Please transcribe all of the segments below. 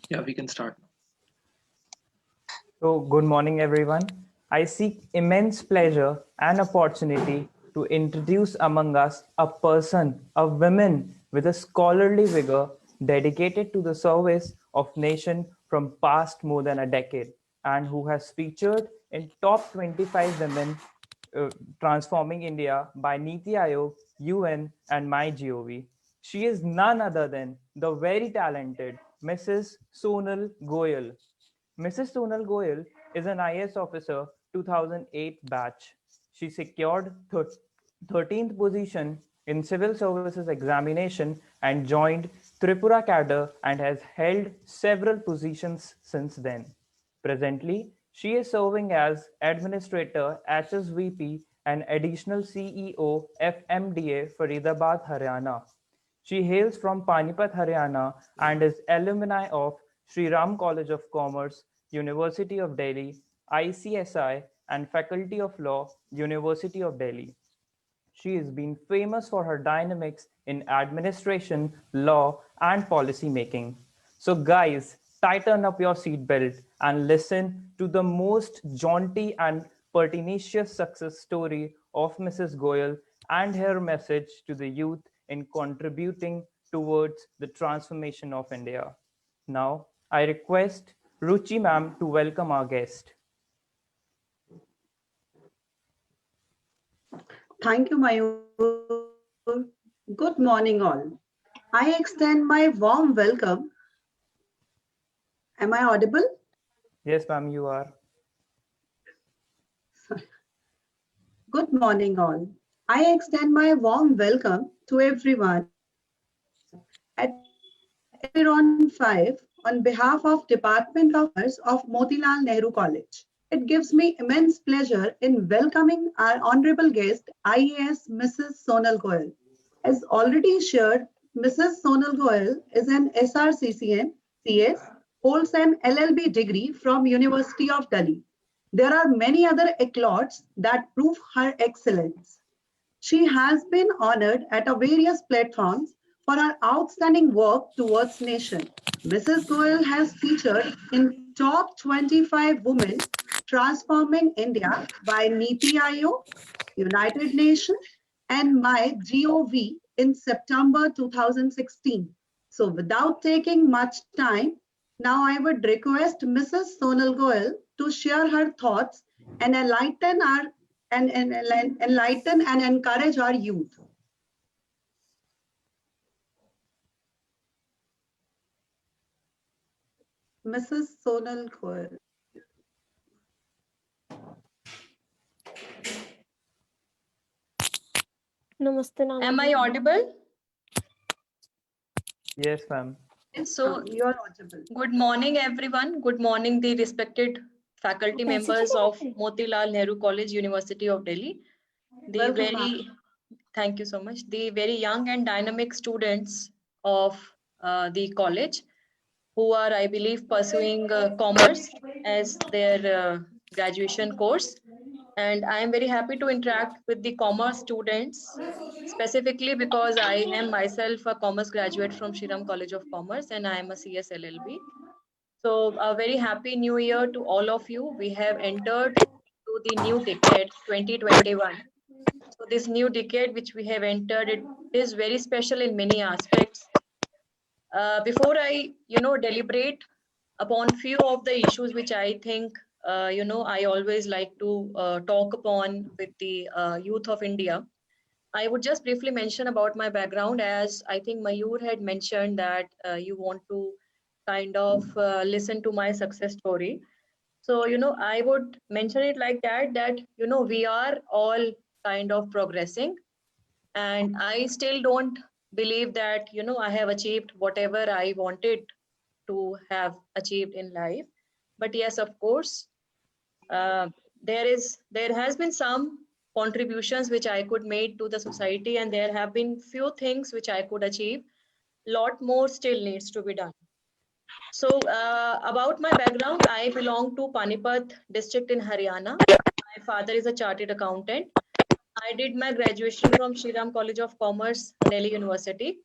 Yeah, we can start. So, good morning, everyone. I seek immense pleasure and opportunity to introduce among us a person, a woman with a scholarly vigor dedicated to the service of nation from past more than a decade, and who has featured in top 25 women uh, transforming India by Niti Aayog, UN, and MyGov. She is none other than the very talented Mrs. Sonal Goyal. Mrs. Sonal Goyal is an IS officer 2008 batch. She secured 13th position in civil services examination and joined Tripura cadre and has held several positions since then. Presently, she is serving as Administrator HSVP and Additional CEO FMDA Faridabad, Haryana. She hails from Panipat, Haryana and is alumni of Sri Ram College of Commerce, University of Delhi, ICSI, and Faculty of Law, University of Delhi. She has been famous for her dynamics in administration, law, and policy making. So, guys, tighten up your seatbelt and listen to the most jaunty and pertinacious success story of Mrs. Goyal and her message to the youth in contributing towards the transformation of India. Now, I request Ruchi ma'am to welcome our guest. Thank you, Mayur. Good morning, all. I extend my warm welcome. Am I audible? Yes, ma'am, you are. Good morning, all. I extend my warm welcome to everyone at Environ 5 on behalf of Department of Commerce of Motilal Nehru College. It gives me immense pleasure in welcoming our honorable guest, IAS Mrs. Sonal Goyal. As already shared, Mrs. Sonal Goyal is an SRCCM CS, holds an LLB degree from University of Delhi. There are many other accolades that prove her excellence. She has been honored at various platforms for her outstanding work towards nation. Mrs. Goyal has featured in top 25 women transforming India by Niti Aayog, United Nations, and MyGov in September 2016. So without taking much time, now I would request Mrs. Sonal Goyal to share her thoughts and enlighten and encourage our youth. Mrs. Sonal Goyal. Namaste, Am I audible? Yes, ma'am. So, You're audible. good morning, everyone. Good morning, the respected faculty members of Motilal Nehru College, University of Delhi. Thank you so much. The very young and dynamic students of the college who are, I believe, pursuing commerce as their graduation course. And I am very happy to interact with the commerce students, specifically because I am myself a commerce graduate from Shriram College of Commerce and I am a CS LLB. So a very happy new year to all of you. We have entered to the new decade 2021. So this new decade which we have entered, it is very special in many aspects. Before I, deliberate upon few of the issues which I think, I always like to talk upon with the youth of India. I would just briefly mention about my background, as I think Mayur had mentioned that you want to kind of listen to my success story. So, I would mention it like that, we are all kind of progressing, and I still don't believe that, I have achieved whatever I wanted to have achieved in life. But yes, of course, uh, there has been some contributions which I could make to the society, and there have been few things which I could achieve. Lot more still needs to be done. So about my background, I belong to Panipat district in Haryana. My father is a chartered accountant. I did my graduation from Shriram College of Commerce, Delhi University.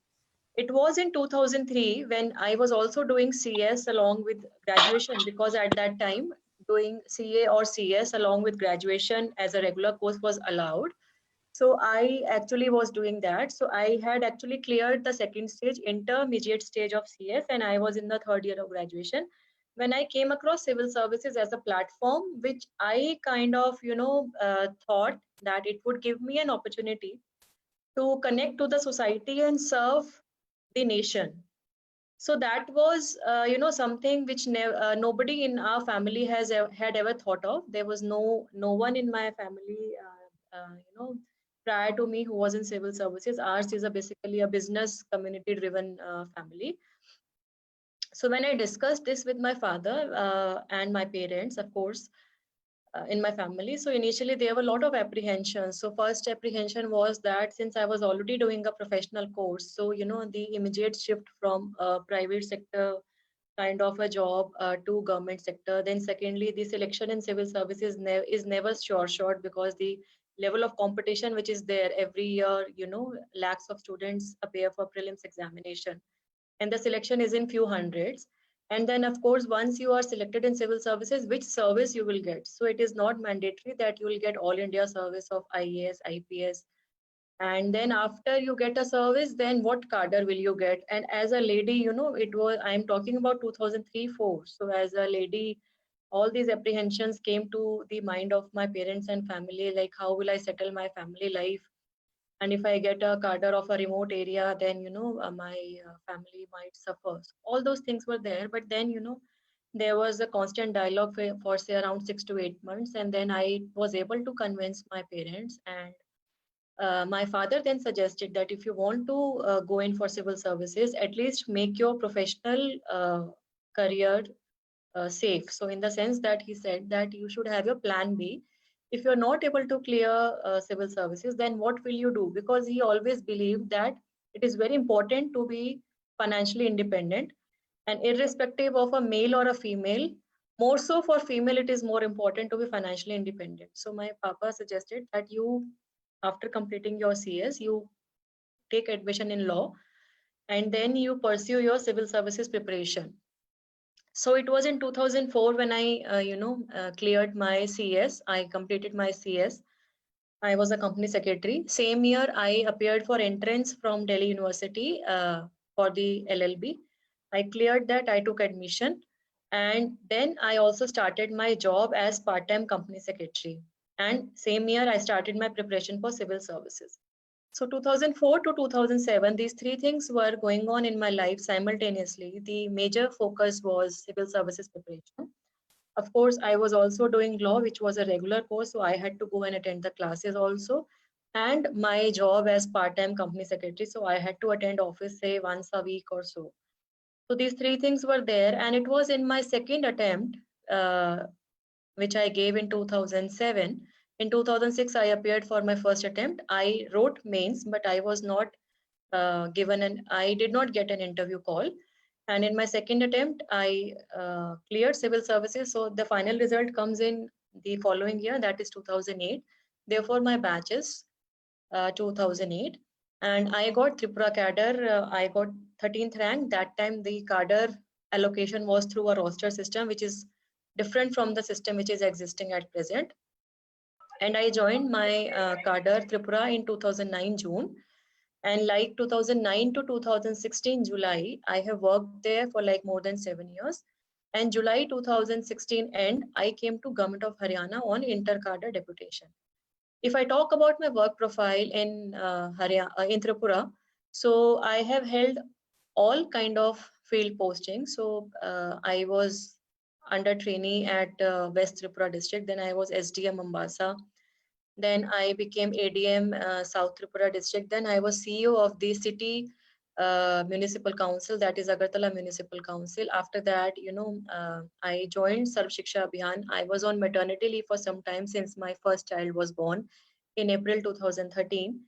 It was in 2003 when I was also doing CS along with graduation, because at that time doing CA or CS along with graduation as a regular course was allowed. So I actually was doing that. So I had actually cleared the second stage, intermediate stage of CS, and I was in the third year of graduation when I came across civil services as a platform, which I kind of, thought that it would give me an opportunity to connect to the society and serve the nation. So that was, something which nobody in our family had ever thought of. There was no one in my family, prior to me who was in civil services. Ours is basically a business community driven family. So when I discussed this with my father and my parents, of course, in my family. So initially there were a lot of apprehensions. So first apprehension was that since I was already doing a professional course, so the immediate shift from private sector kind of a job to government sector. Then secondly, the selection in civil services is never sure shot, because the level of competition which is there every year, lakhs of students appear for prelims examination, and the selection is in few hundreds. And then of course, once you are selected in civil services, which service you will get. So it is not mandatory that you will get all India service of IAS, IPS. And then after you get a service, then what cadre will you get? And as a lady, I'm talking about 2003-4. So as a lady, all these apprehensions came to the mind of my parents and family, like how will I settle my family life? And if I get a cadre of a remote area, then my family might suffer. So all those things were there, but then there was a constant dialogue for say around 6 to 8 months, and then I was able to convince my parents. And my father then suggested that if you want to go in for civil services, at least make your professional career safe. So in the sense that he said that you should have your plan B. If you're not able to clear civil services, then what will you do? Because he always believed that it is very important to be financially independent, and irrespective of a male or a female, more so for female, it is more important to be financially independent. So my papa suggested that you, after completing your CS, you take admission in law, and then you pursue your civil services preparation. So it was in 2004 when I, cleared my CS. I completed my CS. I was a company secretary. Same year, I appeared for entrance from Delhi University for the LLB. I cleared that. I took admission, and then I also started my job as part-time company secretary. And same year, I started my preparation for civil services. So 2004 to 2007, these three things were going on in my life simultaneously. The major focus was civil services preparation. Of course, I was also doing law, which was a regular course, so I had to go and attend the classes also. And my job as part-time company secretary, so I had to attend office say once a week or so. So these three things were there, and it was in my second attempt, which I gave in 2007. In 2006, I appeared for my first attempt. I wrote mains, but I was not I did not get an interview call. And in my second attempt, I cleared civil services. So the final result comes in the following year, that is 2008. Therefore, my batch is 2008. And I got Tripura cadre. I got 13th rank. That time, the cadre allocation was through a roster system, which is different from the system which is existing at present. And I joined my cadre Tripura in 2009 June. And like 2009 to 2016 July, I have worked there for like more than 7 years. And July 2016 end, I came to Government of Haryana on inter-cadre deputation. If I talk about my work profile in in Tripura, so I have held all kind of field postings. So I was under trainee at West Tripura district. Then I was SDM Mombasa. Then I became ADM South Tripura district. Then I was CEO of the city municipal council, that is Agartala Municipal Council. After that, I joined Sarv Shiksha Abhiyan. I was on maternity leave for some time since my first child was born in April 2013.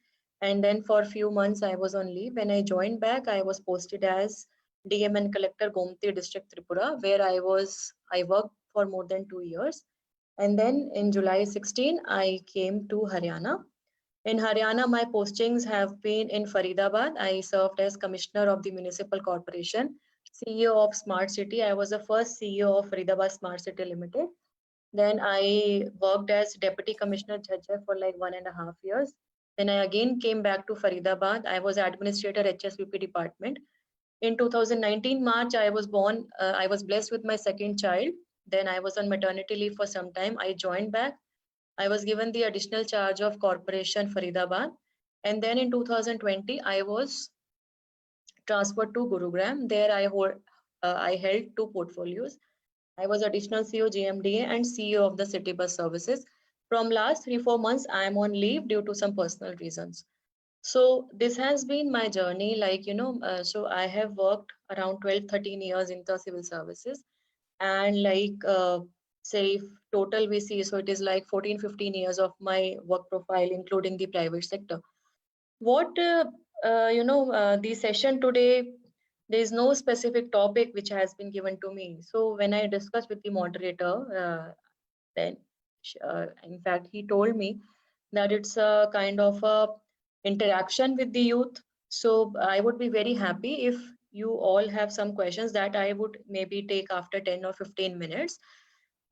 And then for a few months, I was on leave. When I joined back, I was posted as DM and Collector Gomti District Tripura, where I worked for more than 2 years. And then in July 16, I came to Haryana. In Haryana, my postings have been in Faridabad. I served as Commissioner of the Municipal Corporation, CEO of Smart City. I was the first CEO of Faridabad Smart City Limited. Then I worked as Deputy Commissioner Jhajjar for like 1.5 years. Then I again came back to Faridabad. I was Administrator HSVP Department. In 2019 March, I was born. I was blessed with my second child. Then I was on maternity leave for some time. I joined back. I was given the additional charge of Corporation Faridabad. And then in 2020, I was transferred to Gurugram. There I held two portfolios. I was additional CEO GMDA and CEO of the city bus services. From last 3-4 months, I am on leave due to some personal reasons. So this has been my journey. So I have worked around 12-13 years in the civil services, and say if total we see, so it is like 14-15 years of my work profile, including the private sector. What the session today, there is no specific topic which has been given to me. So when I discussed with the moderator, then in fact he told me that it's a kind of a interaction with the youth. So I would be very happy if you all have some questions that I would maybe take after 10 or 15 minutes.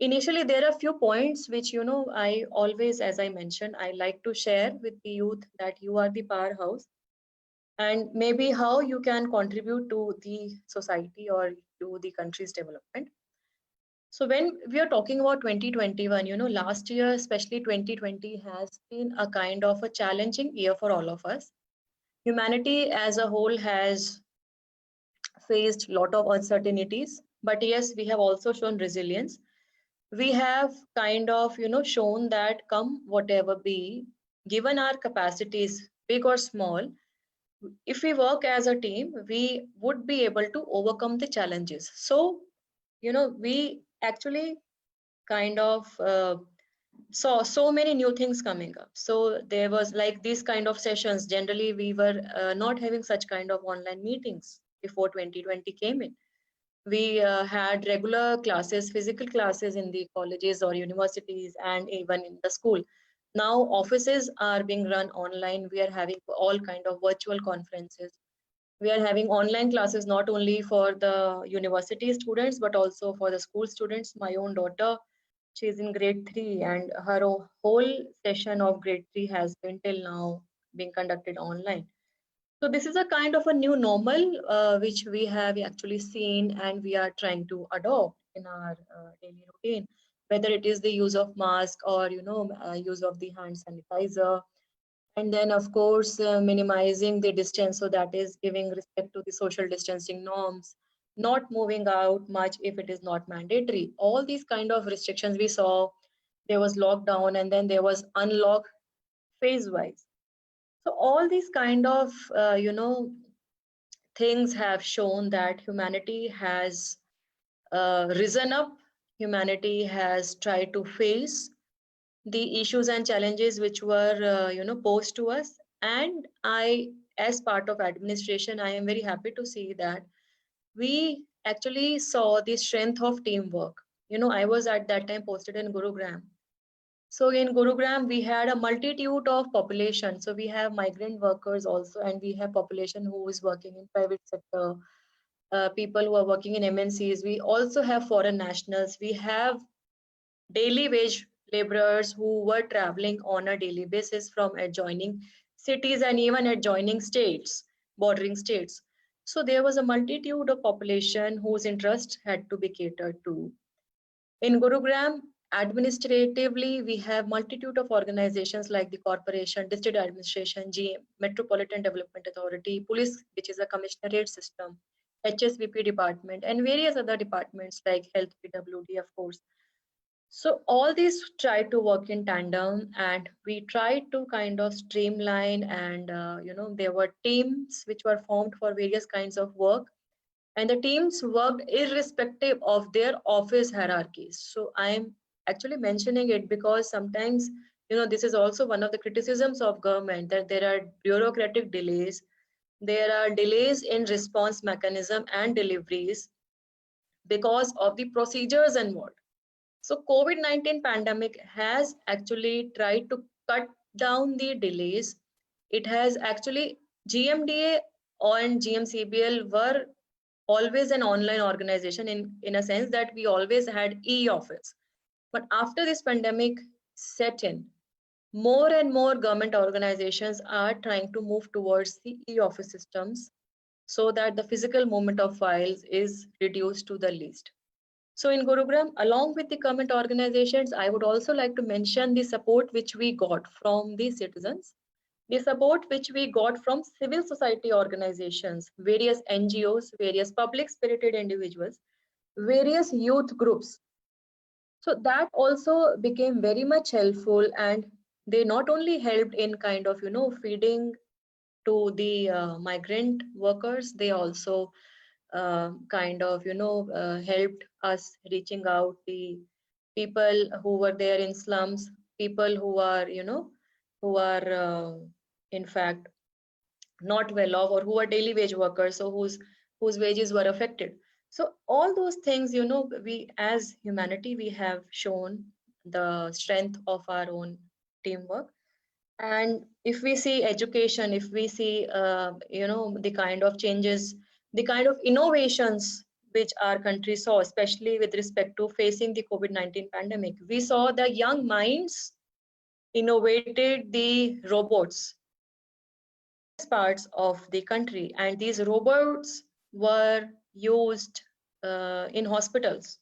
Initially, there are a few points which, I always, as I mentioned, I like to share with the youth that you are the powerhouse, and maybe how you can contribute to the society or to the country's development. So when we are talking about 2021, last year, especially 2020, has been a kind of a challenging year for all of us. Humanity as a whole has faced a lot of uncertainties, but yes, we have also shown resilience. We have kind of, shown that come whatever be, given our capacities, big or small, if we work as a team, we would be able to overcome the challenges. So, we actually kind of saw so many new things coming up. So there was like these kind of sessions. Generally, we were not having such kind of online meetings before 2020 came in. We had regular classes, physical classes in the colleges or universities and even in the school. Now offices are being run online. We are having all kind of virtual conferences. We are having online classes not only for the university students but also for the school students. My own daughter, she is in grade 3, and her whole session of grade 3 has been till now being conducted online. So this is a kind of a new normal which we have actually seen and we are trying to adopt in our daily routine, whether it is the use of mask or use of the hand sanitizer, and then of course minimizing the distance, so that is giving respect to the social distancing norms, not moving out much if it is not mandatory. All these kind of restrictions we saw. There was lockdown and then there was unlock phase wise. So all these kind of things have shown that humanity has risen up. Humanity has tried to face the issues and challenges which were posed to us. And I, as part of administration, I am very happy to see that we actually saw the strength of teamwork. I was at that time posted in Gurugram. So in Gurugram, we had a multitude of population. So we have migrant workers also, and we have population who is working in private sector, people who are working in MNCs. We also have foreign nationals. We have daily wage laborers who were traveling on a daily basis from adjoining cities and even adjoining states, bordering states. So there was a multitude of population whose interest had to be catered to. In Gurugram, administratively, we have multitude of organizations like the corporation, district administration, GM, Metropolitan Development Authority, police, which is a commissionerate system, HSVP department, and various other departments like health, PWD, of course. So all these try to work in tandem, and we tried to kind of streamline, and there were teams which were formed for various kinds of work, and the teams worked irrespective of their office hierarchies. So I'm actually mentioning it because sometimes this is also one of the criticisms of government, that there are bureaucratic delays, there are delays in response mechanism and deliveries because of the procedures involved. So COVID-19 pandemic has actually tried to cut down the delays. It has actually, GMDA and GMCBL were always an online organization in a sense that we always had e-office. But after this pandemic set in, more and more government organizations are trying to move towards the e-office systems so that the physical movement of files is reduced to the least. So in Gurugram, along with the government organizations, I would also like to mention the support which we got from the citizens, the support which we got from civil society organizations, various NGOs, various public spirited individuals, various youth groups. So that also became very much helpful, and they not only helped in kind of, feeding to the migrant workers, they also kind of, helped us reaching out the people who were there in slums, people who are, who are in fact not well off, or who are daily wage workers, so whose wages were affected. So all those things, we as humanity, we have shown the strength of our own teamwork. And if we see education, if we see the kind of changes, the kind of innovations which our country saw, especially with respect to facing the COVID-19 pandemic, we saw the young minds innovated the robots parts of the country, and these robots were used in hospitals.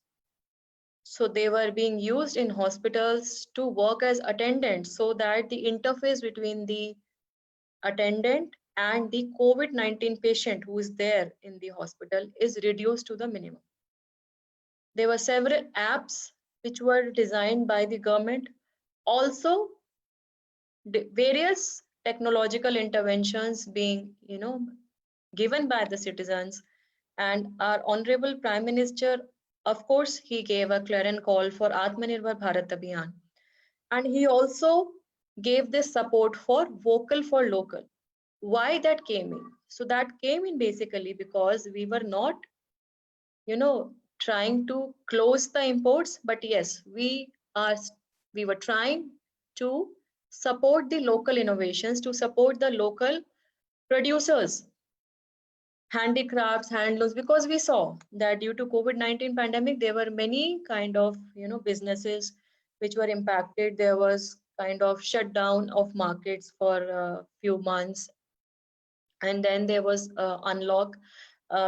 So they were being used in hospitals to work as attendants, so that the interface between the attendant and the COVID-19 patient who is there in the hospital is reduced to the minimum. There were several apps which were designed by the government. Also, various technological interventions being, given by the citizens. And our honorable Prime Minister, of course, he gave a clarion call for Atmanirbhar Bharat Abhiyan. And he also gave this support for vocal for local. Why that came in? So that came in basically because we were not, trying to close the imports, but yes, we were trying to support the local innovations, to support the local producers, handicrafts, handlooms, because we saw that due to COVID-19 pandemic, there were many kind of, businesses which were impacted. There was kind of shutdown of markets for a few months, and then there was unlock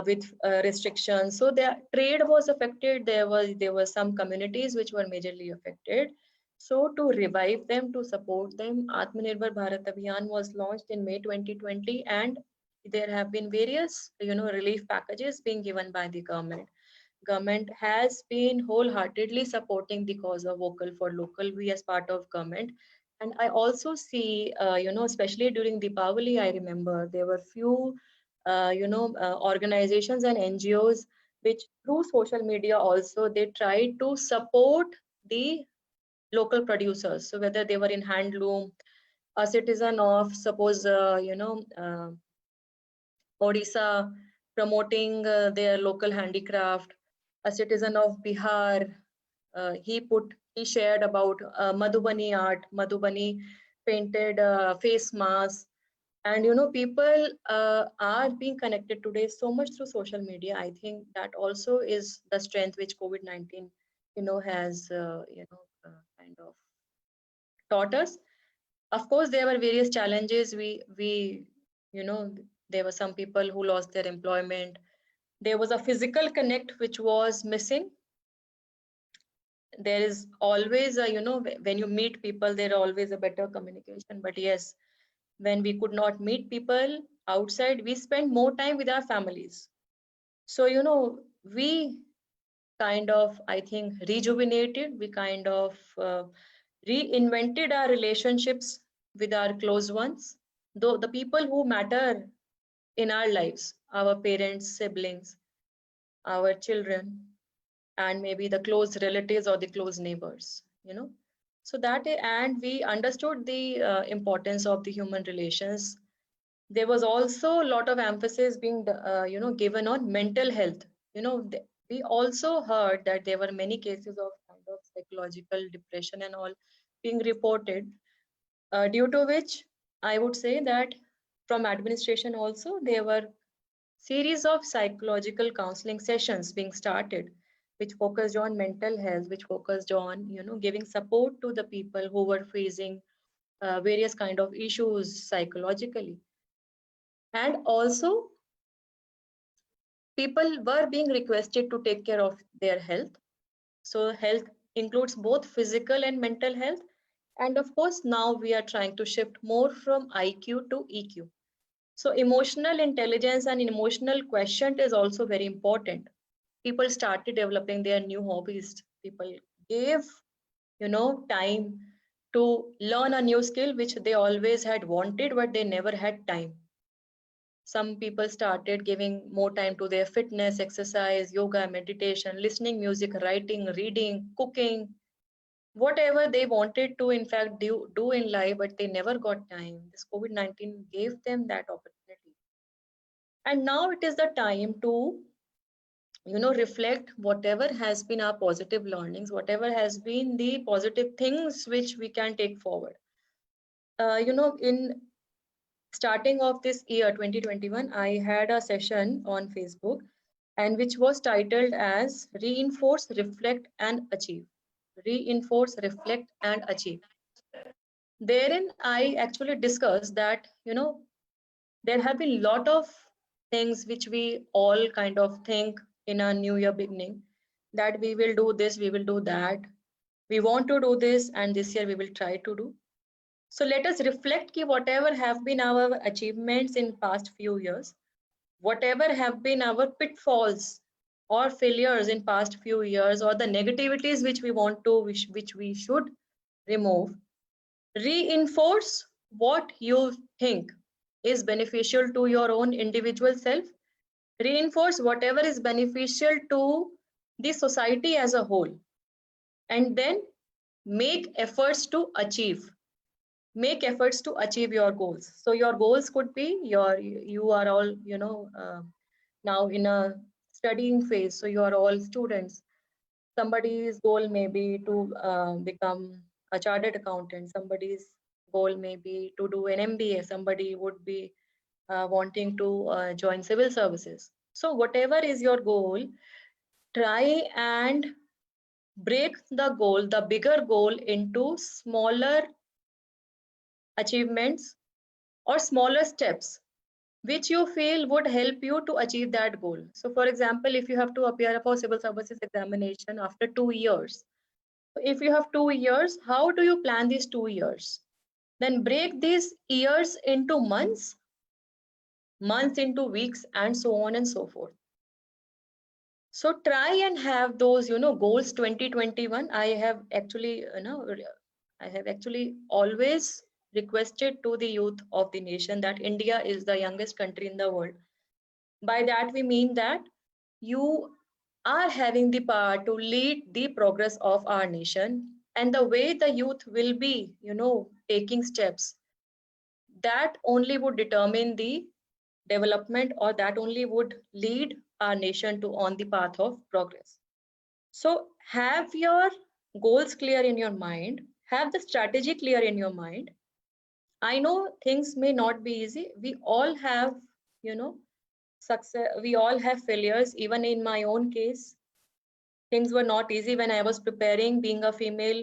with restrictions. So the trade was affected. There were some communities which were majorly affected. So to revive them, to support them, Atmanirbhar Bharat Abhiyan was launched in May 2020, and there have been various, relief packages being given by the government. Government has been wholeheartedly supporting the cause of vocal for local. We as part of government. And I also see, especially during Deepavali, I remember there were few, organizations and NGOs which through social media also, they tried to support the local producers. So whether they were in handloom, a citizen of, suppose, Odisha promoting their local handicraft, a citizen of Bihar, he shared about Madhubani art, Madhubani painted face masks. And people are being connected today so much through social media. I think that also is the strength which COVID-19 has kind of taught us. Of course, there were various challenges. We there were some people who lost their employment. There was a physical connect which was missing. There is always a, when you meet people, there are always a better communication. But yes, when we could not meet people outside, we spend more time with our families. So, we kind of, I think, rejuvenated, we kind of reinvented our relationships with our close ones, though the people who matter in our lives, our parents, siblings, our children, and maybe the close relatives or the close neighbors, So that, and we understood the importance of the human relations. There was also a lot of emphasis being, given on mental health. We also heard that there were many cases of kind of psychological depression and all being reported. due to which I would say that from administration also there were series of psychological counseling sessions being started, which focused on mental health, which focused on giving support to the people who were facing various kind of issues psychologically. And also people were being requested to take care of their health. So health includes both physical and mental health. And of course, now we are trying to shift more from IQ to EQ. So emotional intelligence and emotional quotient is also very important. People started developing their new hobbies. People gave, time to learn a new skill which they always had wanted, but they never had time. Some people started giving more time to their fitness, exercise, yoga, meditation, listening music, writing, reading, cooking, whatever they wanted to in fact do in life, but they never got time. This COVID-19 gave them that opportunity. And now it is the time to reflect whatever has been our positive learnings, whatever has been the positive things which we can take forward. In starting of this year 2021, I had a session on Facebook, and which was titled as Reinforce, Reflect and Achieve. Reinforce, reflect and achieve. Therein I actually discussed that there have been a lot of things which we all kind of think in a new year beginning, that we will do this, we will do that, we want to do this, and this year we will try to do. So let us reflect ki whatever have been our achievements in past few years, whatever have been our pitfalls or failures in past few years, or the negativities which we want to, which we should remove. Reinforce what you think is beneficial to your own individual self. Reinforce whatever is beneficial to the society as a whole. And then make efforts to achieve. Make efforts to achieve your goals. So your goals could be you are all now in a studying phase, so you are all students. Somebody's goal may be to become a chartered accountant. Somebody's goal may be to do an MBA. Somebody would be wanting to join civil services. So whatever is your goal, try and break the goal, the bigger goal, into smaller achievements or smaller steps which you feel would help you to achieve that goal. So for example, if you have to appear for civil services examination after 2 years, if you have 2 years, how do you plan these 2 years? Then break these years into months, months into weeks, and so on and so forth. So try and have those, goals 2021. I have actually always requested to the youth of the nation that India is the youngest country in the world. By that we mean that you are having the power to lead the progress of our nation, and the way the youth will be, taking steps, that only would determine the development, or that only would lead our nation to on the path of progress. So have your goals clear in your mind, have the strategy clear in your mind. I know things may not be easy. We all have, success, we all have failures. Even in my own case, things were not easy when I was preparing, being a female.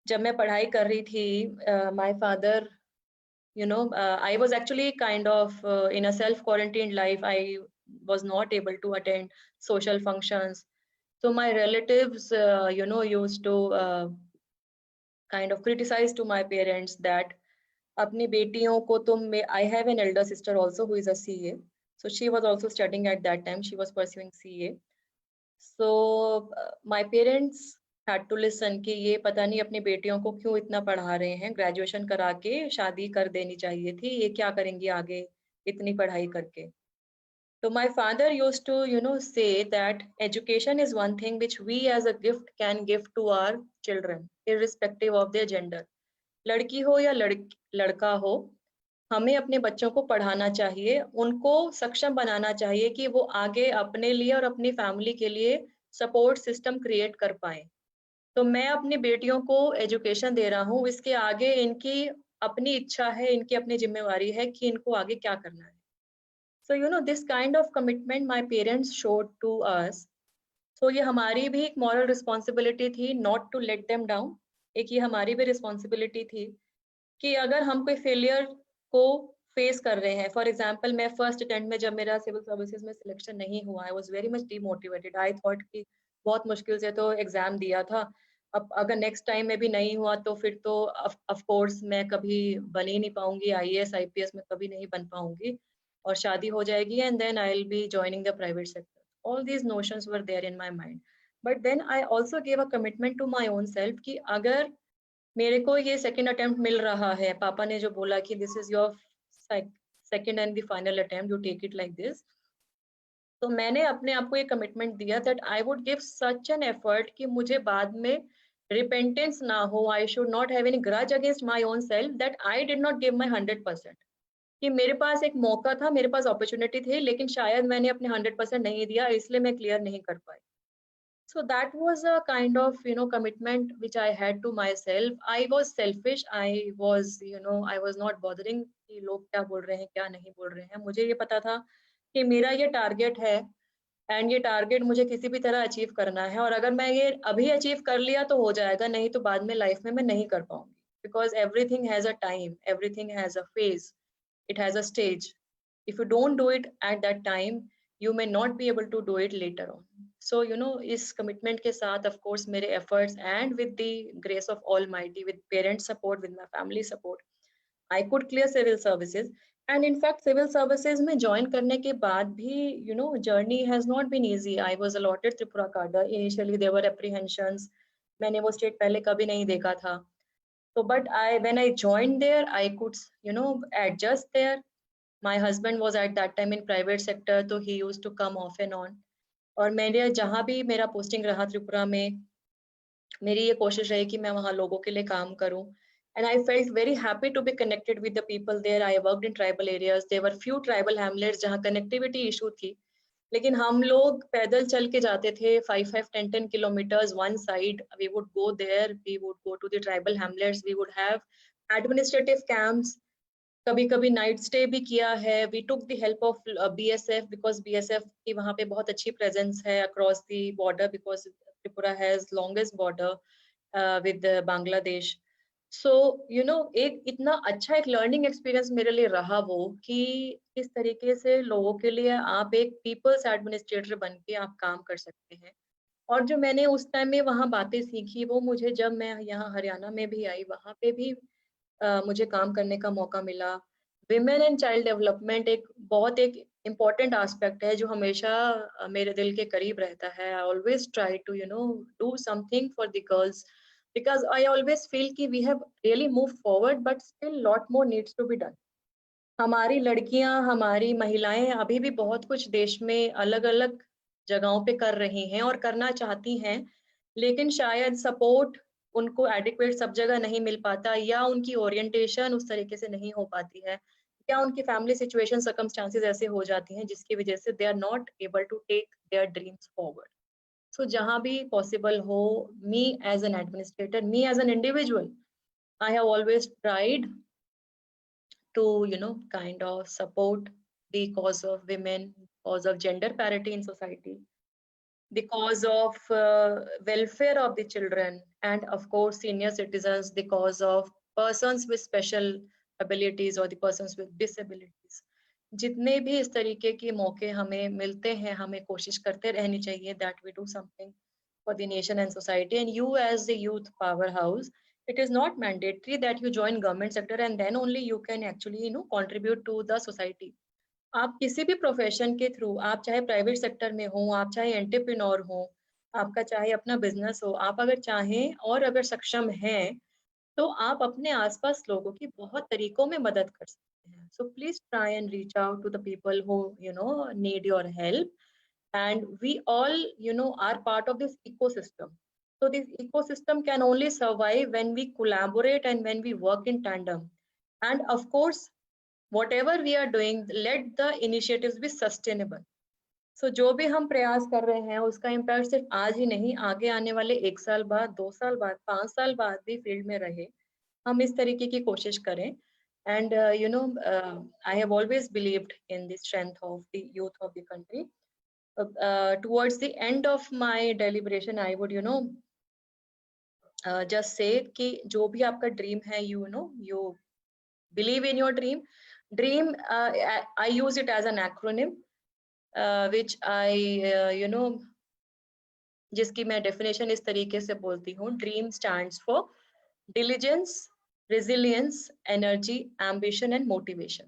जब मैं पढ़ाई कर रही थी, my father, I was actually kind of in a self-quarantined life. I was not able to attend social functions. So my relatives, used to kind of criticize to my parents that अपनी बेटियों को तुम, I have an elder sister also who is a CA. So she was also studying at that time. She was pursuing CA. So my parents had to listen कि ये पता नहीं अपनी बेटियों को क्यों इतना पढ़ा रहे हैं, ग्रेजुएशन करा के शादी कर देनी चाहिए थी, ये क्या करेंगी आगे इतनी पढ़ाई करके. So my father used to, say that education is one thing which we as a gift can give to our children, irrespective of their gender. लड़की हो या लड़का हो, हमें अपने बच्चों को पढ़ाना चाहिए, उनको सक्षम बनाना चाहिए कि वो आगे अपने लिए और अपनी फैमिली के लिए सपोर्ट सिस्टम क्रिएट कर पाए. तो मैं अपनी बेटियों को एजुकेशन दे रहा हूँ, इसके आगे इनकी अपनी इच्छा है, इनकी अपनी जिम्मेवारी है कि इनको आगे क्या करना है. So you know this kind of commitment my parents showed to us. So ये हमारी भी एक moral responsibility थी not to let them down. एक ये हमारी भी responsibility थी कि अगर हम कोई फेलियर को फेस कर रहे हैं, फॉर एग्जाम्पल मैं फर्स्ट अटेम्प्ट में जब मेरा सिविल सर्विसेज में सिलेक्शन नहीं हुआ, I was very much demotivated. I thought कि बहुत मुश्किल से तो एग्जाम दिया था, अब अगर नेक्स्ट टाइम में भी नहीं हुआ तो फिर तो ऑफ कोर्स मैं कभी बन ही नहीं पाऊंगी, आईएएस आईपीएस में कभी नहीं बन पाऊंगी और शादी हो जाएगी and then I will be joining the private sector. All these notions were there in my mind, but then I also give a commitment to my own self कि अगर मेरे को ये सेकंड अटेम्प्ट मिल रहा है, पापा ने जो बोला कि this is your second and the final attempt, you take it like this, तो मैंने अपने आप को ये कमिटमेंट दिया that I would give such an effort कि मुझे बाद में रिपेंटेंस ना हो, I should not have any grudge against my own self that I did not give my 100%. कि मेरे पास एक मौका था, मेरे पास अपॉर्चुनिटी थी, लेकिन शायद मैंने अपने 100% नहीं दिया, इसलिए मैं क्लियर नहीं कर पाई. So that was a kind of, you know, commitment which I had to myself. I was selfish. I was, you know, I was not bothering कि लोग क्या बोल रहे हैं, क्या नहीं बोल रहे हैं. मुझे ये पता था कि मेरा ये टारगेट है एंड ये टारगेट मुझे किसी भी तरह अचीव करना है, और अगर मैं ये अभी अचीव कर लिया तो हो जाएगा, नहीं तो बाद में लाइफ में मैं नहीं कर पाऊंगी. Because everything has a time, everything has a phase, it has a stage. If you don't do it at that time, you may not be able to do it later on. So you know, इस commitment के साथ of course मेरे efforts and with the grace of Almighty, with parent support, with my family support, I could clear civil services. And in fact civil services में join करने के बाद भी, you know, journey has not been easy. I was allotted Tripura cadre. Initially there were apprehensions. मैंने वो state पहले कभी नहीं देखा था. So but when I joined there, I could, you know, adjust there. My husband was at that time in private sector, so he used to come off and on. और मेरे जहाँ भी मेरा पोस्टिंग रहा त्रिपुरा में, मेरी ये कोशिश रही कि मैं वहाँ लोगों के लिए काम करूँ. And I felt very happy to be connected with the people there. I worked in tribal areas. There were few tribal hamlets जहाँ connectivity issue थी, लेकिन हम लोग पैदल चल के जाते थे 5-10 kilometers one side. We would go there. We would go to the tribal hamlets. We would have administrative camps. कभी कभी नाइट स्टे भी किया है. We took the help of BSF because BSF की वहाँ पे बहुत अच्छी प्रेजेंस है across the border, because Tripura has longest border with Bangladesh. So you know, एक इतना अच्छा एक लर्निंग एक्सपीरियंस मेरे लिए रहा वो, कि किस तरीके से लोगों के लिए आप एक पीपल्स एडमिनिस्ट्रेटर बन के आप काम कर सकते हैं. और जो मैंने उस टाइम में वहाँ बातें सीखी, वो मुझे जब मैं यहाँ हरियाणा में भी आई, वहाँ पे भी मुझे काम करने का मौका मिला. विमेन एंड चाइल्ड डेवलपमेंट एक बहुत एक इम्पॉर्टेंट एस्पेक्ट है जो हमेशा मेरे दिल के करीब रहता है. I always try to, you know, do something for the girls, because I always feel कि we have really move forward but still lot more needs to be done. हमारी लड़कियां, हमारी महिलाएं अभी भी बहुत कुछ देश में अलग अलग जगहों पे कर रही हैं और करना चाहती हैं, लेकिन शायद सपोर्ट उनको एडिक्वेट सब जगह नहीं मिल पाता, या उनकी ओरिएंटेशन उस तरीके से नहीं हो पाती है, या उनकी फैमिली सिचुएशन सर्कमस्टांसेस ऐसे हो जाती हैं जिसकी वजह से they are not able to take their dreams forward. So जहां भी पॉसिबल हो, me as an administrator, me as an individual, I have always tried to, you know, kind of support the cause of women, cause of gender parity in society, the cause of welfare of the children, and of course senior citizens, the cause of persons with special abilities or the persons with disabilities. जितने भी इस तरीके के मौके हमें मिलते हैं, हमें कोशिश करते रहनी चाहिए that we do something for the nation and society. And you as the youth powerhouse, it is not mandatory that you join government sector and then only you can actually, you know, contribute to the society. आप किसी भी profession के through, आप चाहे private sector में हो, आप चाहे एंटरप्रेन्योर हो, आपका चाहे अपना बिजनेस हो, आप अगर चाहें और अगर सक्षम हैं तो आप अपने आसपास लोगों की बहुत तरीकों में मदद कर सकते हैं. So please try and reach out to the people who, you know, need your help. And we all, you know, are part of this ecosystem. So this ecosystem can only survive when we collaborate and when we work in tandem. And of course, whatever we are doing, let the initiatives be sustainable. So जो भी हम प्रयास कर रहे हैं उसका impact सिर्फ आज ही नहीं, आगे आने वाले 1 साल बाद, 2 साल बाद, 5 साल बाद भी फील्ड में रहे. हम इस तरीके की कोशिश करें. And I have always believed in the strength of the youth of the country. Towards the end of my deliberation, I would just say कि जो भी आपका ड्रीम है, you believe in your dream. Dream, I use it as an acronym, which I जिसकी मैं definition इस तरीके से बोलती हूँ. Dream stands for diligence, resilience, energy, ambition and motivation.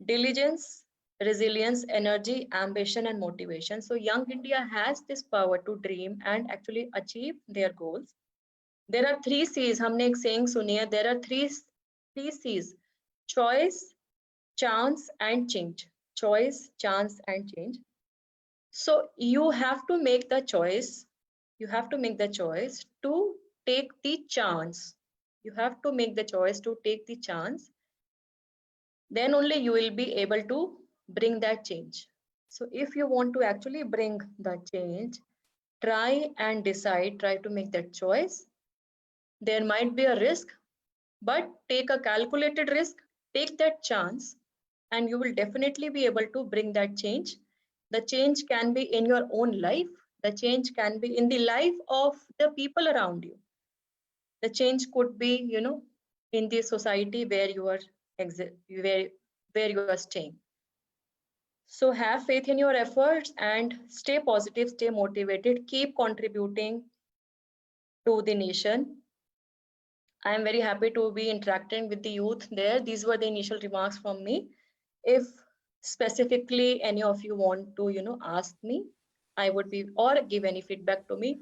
Diligence, resilience, energy, ambition and motivation. So young India has this power to dream and actually achieve their goals. There are 3 C's. हमने एक saying सुनी है. There are three C's: choice, chance and change. Choice, chance and change. So you have to make the choice. You have to make the choice to take the chance. You have to make the choice to take the chance. Then only you will be able to bring that change. So if you want to actually bring the change, try and decide, try to make that choice. There might be a risk, but take a calculated risk, take that chance, and you will definitely be able to bring that change. The change can be in your own life. The change can be in the life of the people around you. The change could be, in the society where you are where you are staying. So have faith in your efforts and stay positive, stay motivated, keep contributing to the nation. I am very happy to be interacting with the youth there. These were the initial remarks from me. If specifically any of you want to, ask me, I would be, or give any feedback to me,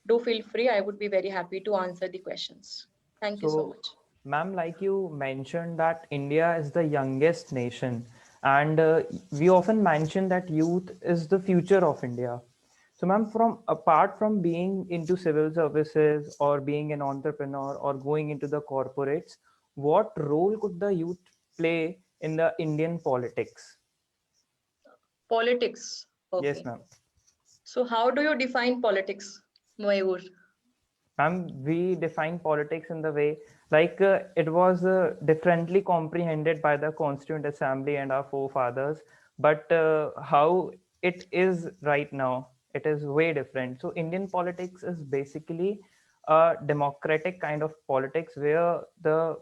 do feel free. I would be very happy to answer the questions. Thank you so much. Ma'am, like you mentioned that India is the youngest nation, and we often mention that youth is the future of India. So, ma'am, apart from being into civil services or being an entrepreneur or going into the corporates, what role could the youth play in the Indian politics? Politics. Okay. Yes, ma'am. So how do you define politics, Mayur? Ma'am, we define politics in the way like it was differently comprehended by the Constituent Assembly and our forefathers, but how it is right now, it is way different. So Indian politics is basically a democratic kind of politics where there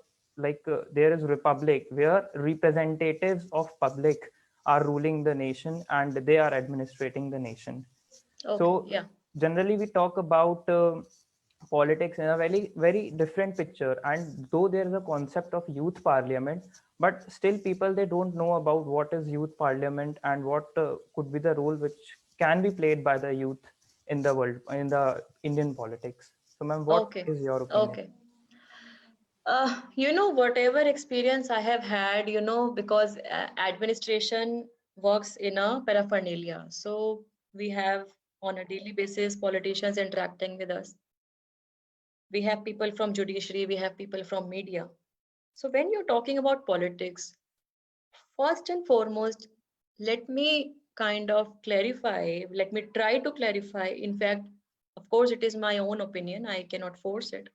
is republic where representatives of public are ruling the nation and they are administrating the nation. Okay, So yeah. generally we talk about politics in a very very different picture, and though there is a concept of youth parliament, but still people they don't know about what is youth parliament and what could be the role which can be played by the youth in the world, in the Indian politics. So ma'am, what is your opinion? Okay. Whatever experience I have had, because administration works in a paraphernalia. So we have on a daily basis politicians interacting with us. We have people from judiciary, we have people from media. So when you're talking about politics, first and foremost, let me kind of clarify, let me try to clarify. In fact, of course, it is my own opinion. I cannot force it.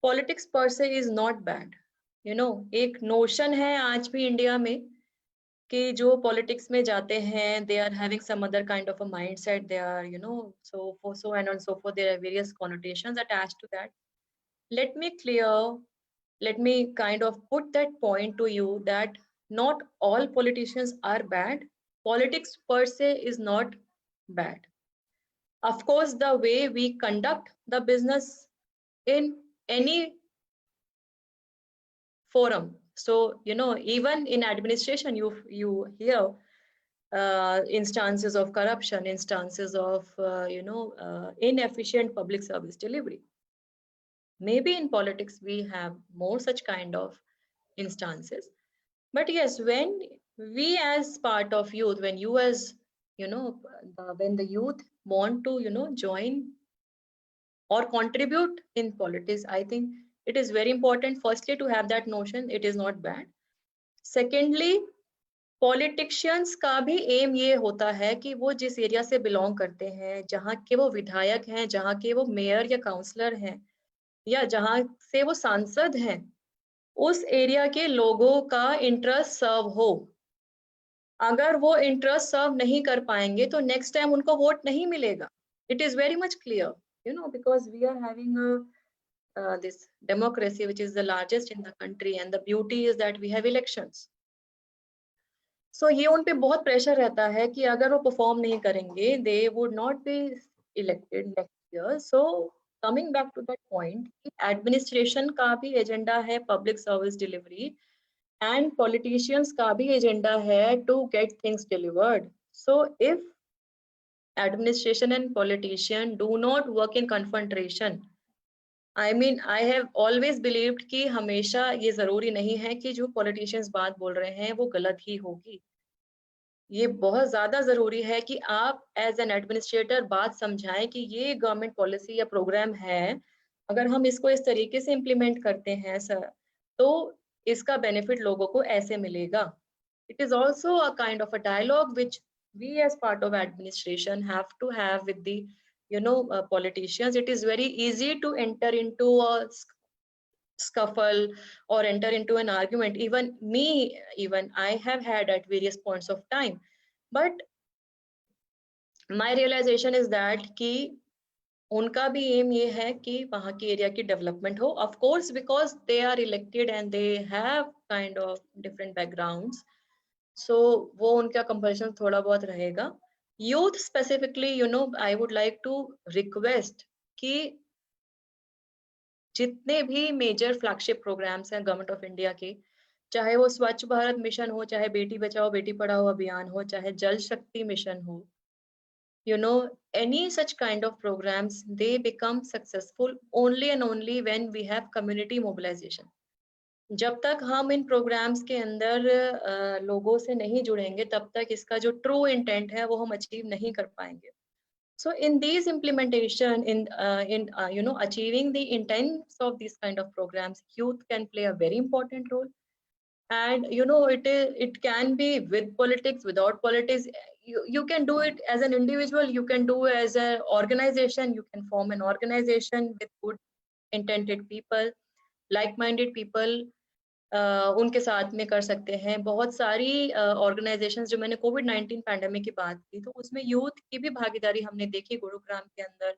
Politics per se is not bad. एक notion है आज भी India में कि जो politics में जाते हैं, they are having some other kind of a mindset. They are, so and so forth. There are various connotations attached to that. Let me kind of put that point to you that not all politicians are bad. Politics per se is not bad. Of course, the way we conduct the business in any forum. So, even in administration, you hear instances of corruption, instances of, inefficient public service delivery. Maybe in politics, we have more such kind of instances. But yes, when we as part of youth, when you as, when the youth want to, join or contribute in politics, I think it is very important, firstly, to have that notion. It is not bad. Secondly, politicians का भी M ये होता है कि वो जिस area से belong करते हैं, जहाँ के वो विधायक हैं, जहाँ के वो मेयर या काउंसलर हैं, या जहाँ से वो सांसद हैं उस एरिया के लोगों का इंटरेस्ट सर्व हो। अगर वो इंटरेस्ट सर्व नहीं कर पाएंगे तो नेक्स्ट टाइम उनको वोट नहीं मिलेगा। It is very much clear, you know, because we are having this democracy which is the largest in the country, and the beauty is that we have elections. So ये उन पे बहुत pressure रहता है कि अगर वो परफॉर्म नहीं करेंगे they would not be elected next year. So coming back to that point, administration का भी एजेंडा है public service delivery, and politicians का भी एजेंडा है to get things delivered. So if administration and politician do not work in confrontation, I mean, I have always believed कि हमेशा ये जरूरी नहीं है कि जो politicians बात बोल रहे हैं वो गलत ही होगी। ये बहुत ज्यादा जरूरी है कि आप एज एन एडमिनिस्ट्रेटर बात समझाएं कि ये गवर्नमेंट पॉलिसी या प्रोग्राम है, अगर हम इसको इस तरीके से इम्प्लीमेंट करते हैं सर, तो इसका बेनिफिट लोगों को ऐसे मिलेगा। It is also a kind of a dialogue which we as part of administration have to have with the politicians. It is very easy to enter into a scuffle or enter into an argument. Even I have had at various points of time, but my realization is that कि उनका भी M ये है कि वहाँ की area की development हो, of course because they are elected and they have kind of different backgrounds, so वो उनका कंपल्शन थोड़ा बहुत रहेगा। Youth specifically, I would like to request कि जितने भी मेजर फ्लैगशिप प्रोग्राम्स हैं गवर्नमेंट ऑफ इंडिया के, चाहे वो स्वच्छ भारत मिशन हो, चाहे बेटी बचाओ बेटी पढ़ाओ अभियान हो, चाहे जल शक्ति मिशन हो, any such kind of programs, they become successful only and only when we have community mobilization. जब तक हम इन प्रोग्राम्स के अंदर लोगों से नहीं जुड़ेंगे तब तक इसका जो ट्रू इंटेंट है वो हम अचीव नहीं कर पाएंगे। So in these implementation, in achieving the intents of these kind of programs, youth can play a very important role. And it can be with politics, without politics. You can do it as an individual, you can do as an organization, you can form an organization with good intended people, like-minded people, उनके साथ में कर सकते हैं। बहुत सारी organisations, जो मैंने कोविड-19 पैंडेमिक की बात की तो उसमें यूथ की भी भागीदारी हमने देखी, गुरुग्राम के अंदर,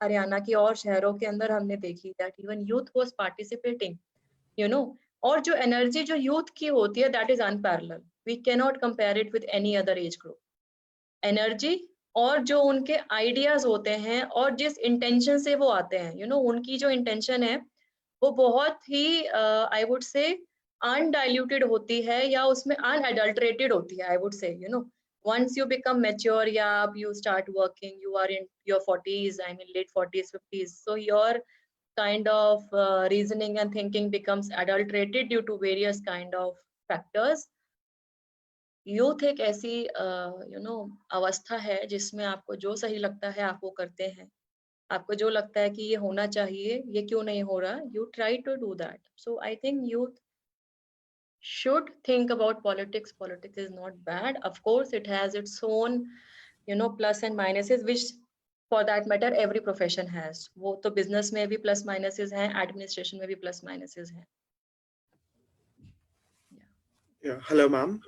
हरियाणा की और शहरों के अंदर हमने देखी that even youth was participating, और जो एनर्जी जो यूथ की होती है that is unparallel, we can not compare it with any other age group. Energy और जो उनके आइडियाज होते हैं और जिस इंटेंशन से वो आते हैं, उनकी जो इंटेंशन है वो बहुत ही आई वुड से अनडाइल्यूटेड होती है या उसमें अनएडल्टरेटेड होती है। आई वुड से once you become mature, yeah, you start working, you are in your 40s, I mean late 40s 50s, so your kind of reasoning and thinking becomes adulterated due to various kind of factors. Youth एक ऐसी अवस्था है जिसमें आपको जो सही लगता है आप वो करते हैं, आपको जो लगता है कि ये होना चाहिए, ये क्यों नहीं हो रहा, you try to do that. So I think youth should think about politics. Politics is not bad. Of course, it has its own, plus and minuses, which for that matter every profession has. वो तो business में भी plus minuses हैं, administration में भी plus minuses हैं. Yeah, hello, ma'am.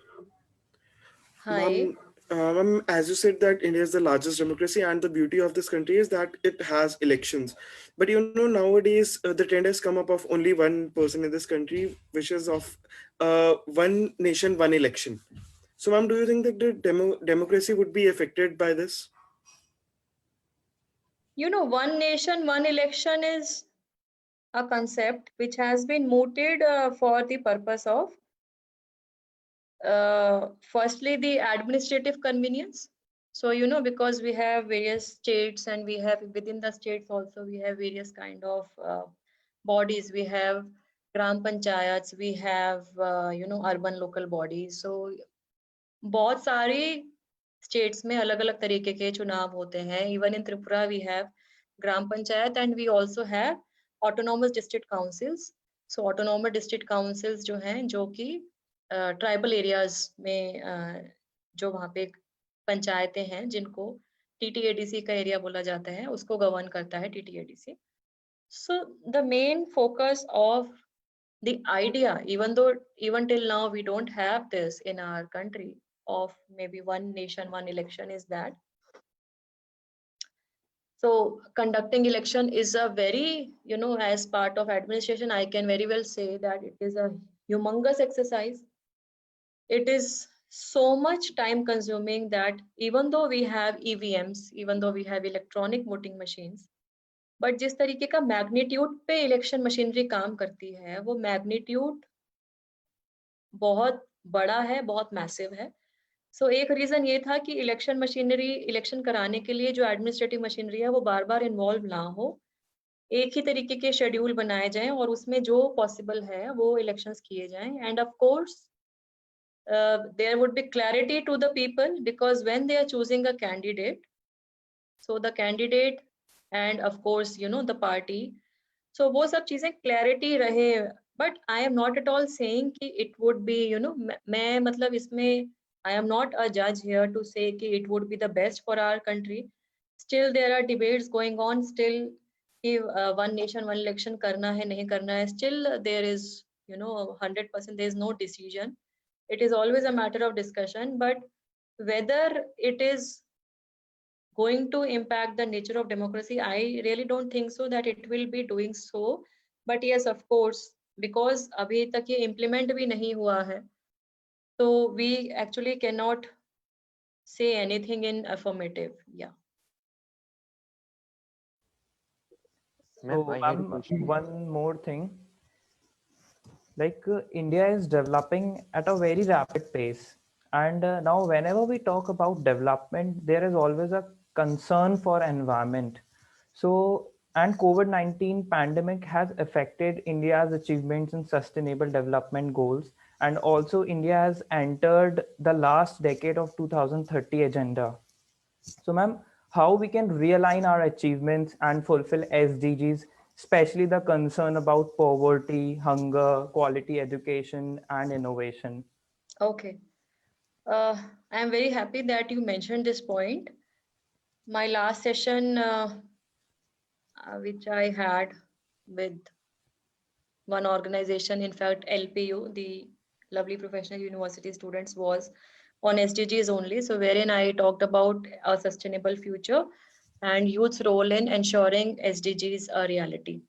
Hi. Ma'am, as you said that India is the largest democracy and the beauty of this country is that it has elections. But nowadays the trend has come up of only one person in this country, which is of one nation, one election. So ma'am, do you think that the democracy would be affected by this? One nation, one election is a concept which has been mooted for the purpose of firstly the administrative convenience. So because we have various states and we have within the states also we have various kind of bodies, we have gram panchayats, we have urban local bodies. So बहुत सारी states में अलग अलग तरीके के चुनाव होते हैं. Even in Tripura we have gram panchayat and we also have autonomous district councils. So autonomous district councils जो हैं, जो कि ट्राइबल एरियाज में जो वहाँ पे पंचायतें हैं जिनको TTADC का एरिया बोला जाता है, उसको गवर्न करता है TTADC. So the main focus of the idea, even till now we don't have this in our country of maybe one nation, one election, is that so conducting election is a very, as part of administration, I can very well say that it is a humongous exercise. It is so much time consuming that even though we have EVMs, even though we have electronic voting machines, but जिस तरीके का magnitude पे election machinery काम करती है वो magnitude बहुत बड़ा है, बहुत मैसिव है. सो एक रीजन ये था कि इलेक्शन मशीनरी, इलेक्शन कराने के लिए जो एडमिनिस्ट्रेटिव मशीनरी है वो बार बार इन्वॉल्व ना हो, एक ही तरीके के शेड्यूल बनाए जाएं और उसमें जो पॉसिबल है वो इलेक्शंस किए जाएं. End of course there would be clarity to the people, because when they are choosing a candidate, so the candidate and of course the party, so वो सब चीजें clarity रहे. But I am not at all saying कि it would be मैं मतलब इसमें I am not a judge here to say कि it would be the best for our country. Still there are debates going on still कि one nation one election करना है नहीं करना है. Still there is 100% there is no decision. It is always a matter of discussion, but whether it is going to impact the nature of democracy, I really don't think so that it will be doing so. But yes, of course, because abhi tak ye implement bhi nahi hua hai, so we actually cannot say anything in affirmative. Yeah. So, Ma'am, I had a question. one more thing. Like India is developing at a very rapid pace. And now whenever we talk about development, there is always a concern for environment. So, and COVID-19 pandemic has affected India's achievements in sustainable development goals. And also India has entered the last decade of 2030 agenda. So, ma'am, how we can realign our achievements and fulfill SDGs, especially the concern about poverty, hunger, quality education, and innovation? Okay. I am very happy that you mentioned this point. My last session, which I had with one organization, in fact, LPU, the Lovely Professional University Students, was on SDGs only. So wherein I talked about a sustainable future and youth's role in ensuring SDGs a reality,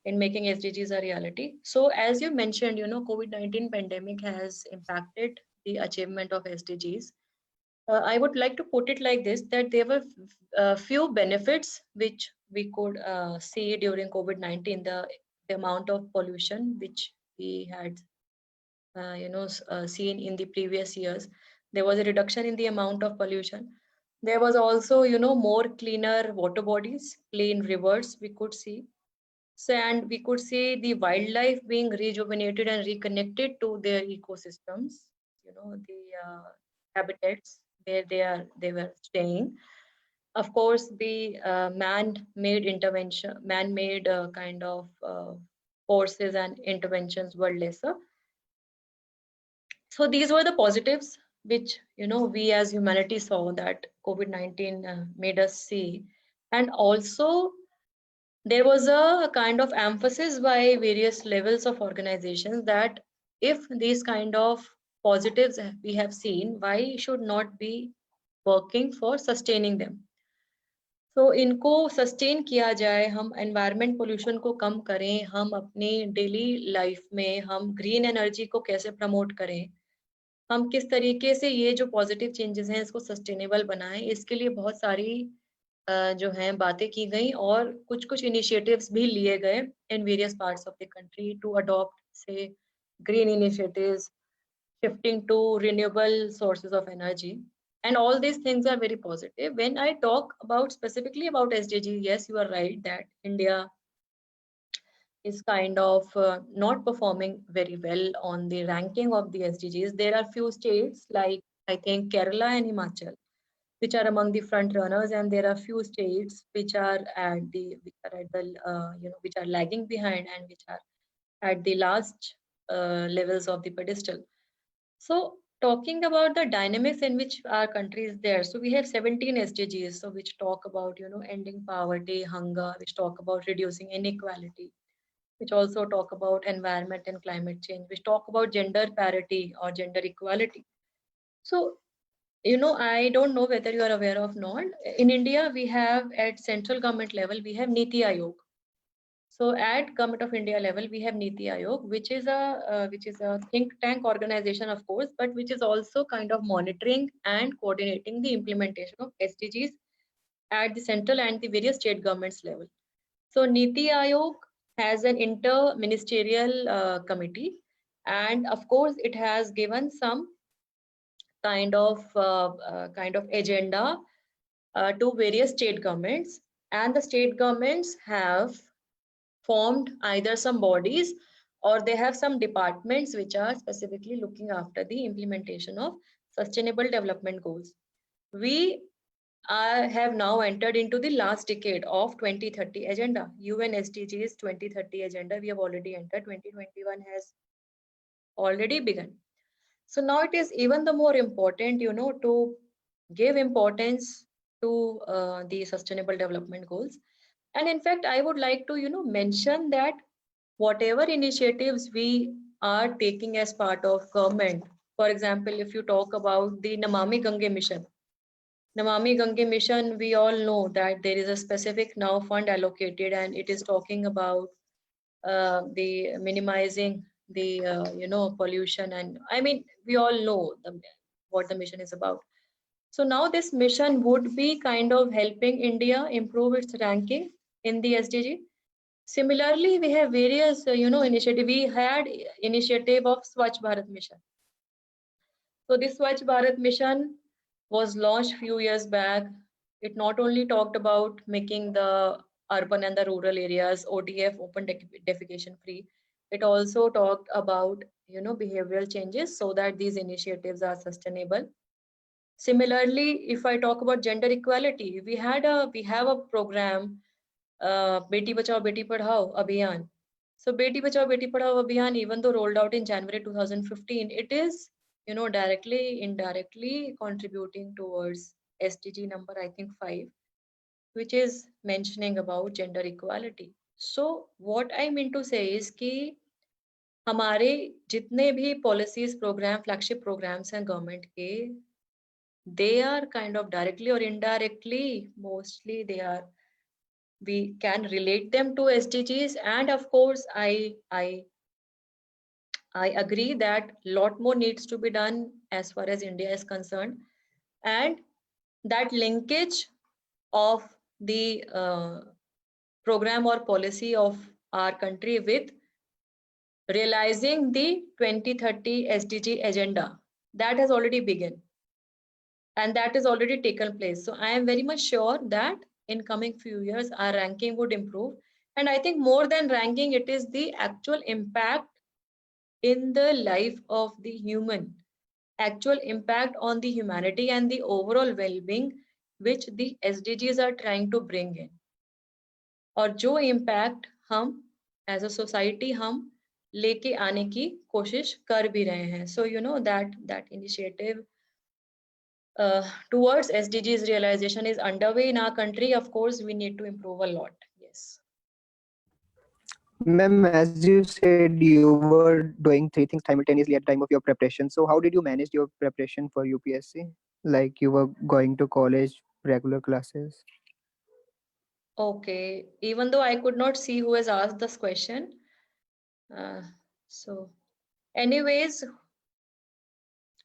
in making SDGs a reality. So as you mentioned, COVID-19 pandemic has impacted the achievement of SDGs. I would like to put it like this, that there were few benefits which we could see during COVID-19, the amount of pollution which we had seen in the previous years. There was a reduction in the amount of pollution. There was also more cleaner water bodies, clean rivers we could see. So, and we could see the wildlife being rejuvenated and reconnected to their ecosystems, the habitats where they were staying. Of course, the man-made intervention, man-made kind of forces and interventions were lesser. So these were the positives which we as humanity saw that COVID-19 made us see. And also there was a kind of emphasis by various levels of organizations that if these kind of positives we have seen, why should not be working for sustaining them. So इनको sustain किया जाए, हम environment pollution को कम करें, हम अपनी daily life में हम green energy को कैसे promote करें, हम किस तरीके से ये जो पॉजिटिव चेंजेस हैं इसको सस्टेनेबल बनाएं, इसके लिए बहुत सारी जो हैं बातें की गई और कुछ कुछ इनिशिएटिव्स भी लिए गए in various parts of the country to adopt से green initiatives, shifting to renewable sources of energy, and all these things are very positive. When I talk about specifically about SDG, yes, you are right that India is kind of not performing very well on the ranking of the SDGs. There are few states like I think Kerala and Himachal, which are among the front runners, and there are few states which are at the which are lagging behind and which are at the last levels of the pedestal. So talking about the dynamics in which our country is there, so we have 17 SDGs, so which talk about, you know, ending poverty, hunger, which talk about reducing inequality, which also talk about environment and climate change, which talk about gender parity or gender equality. So, you know, I don't know whether you are aware of not. In India, we have at central government level, we have Niti Aayog. So at Government of India level, we have Niti Aayog, which is a think tank organization, of course, but which is also kind of monitoring and coordinating the implementation of SDGs at the central and the various state governments level. So Niti Aayog has an inter-ministerial committee, and of course, it has given some kind of agenda to various state governments, and the state governments have formed either some bodies or they have some departments which are specifically looking after the implementation of sustainable development goals. We have now entered into the last decade of 2030 agenda. UN SDGs 2030 agenda, we have already entered. 2021 has already begun. So now it is even the more important, you know, to give importance to the sustainable development goals. And in fact, I would like to, you know, mention that whatever initiatives we are taking as part of government, for example, if you talk about the Namami Gange mission, Namami Gange mission, we all know that there is a specific now fund allocated, and it is talking about the minimizing the you know, pollution, and I mean, we all know what the mission is about. So now this mission would be kind of helping India improve its ranking in the SDG. Similarly, we have various, you know, initiative. We had initiative of Swachh Bharat Mission. So this Swachh Bharat Mission was launched few years back. It not only talked about making the urban and the rural areas ODF, open defecation free. It also talked about, you know, behavioral changes so that these initiatives are sustainable. Similarly, if I talk about gender equality, we have a program, Beti Bachao Beti Padhao Abhiyan. So Beti Bachao Beti Padhao Abhiyan, even though rolled out in January 2015, it is, you know, directly, indirectly contributing towards SDG number, I think 5, which is mentioning about gender equality. So what I mean to say is कि हमारे जितने भी policies, program, flagship programs हैं government के, they are kind of directly or indirectly, mostly they are, we can relate them to SDGs. And of course, I agree that a lot more needs to be done as far as India is concerned, and that linkage of the program or policy of our country with realizing the 2030 SDG agenda, that has already begun and that is already taken place. So I am very much sure that in coming few years our ranking would improve, and I think more than ranking, it is the actual impact in the life of the human, actual impact on the humanity and the overall well-being which the SDGs are trying to bring in, और जो impact हम as a society हम लेके आने की कोशिश कर भी रहे हैं. So you know that initiative towards SDGs realization is underway in our country. Of course, we need to improve a lot. Yes. Ma'am, as you said, you were doing 3 things simultaneously at the time of your preparation. So how did you manage your preparation for UPSC? Like you were going to college, regular classes? Okay. Even though I could not see who has asked this question. So anyways,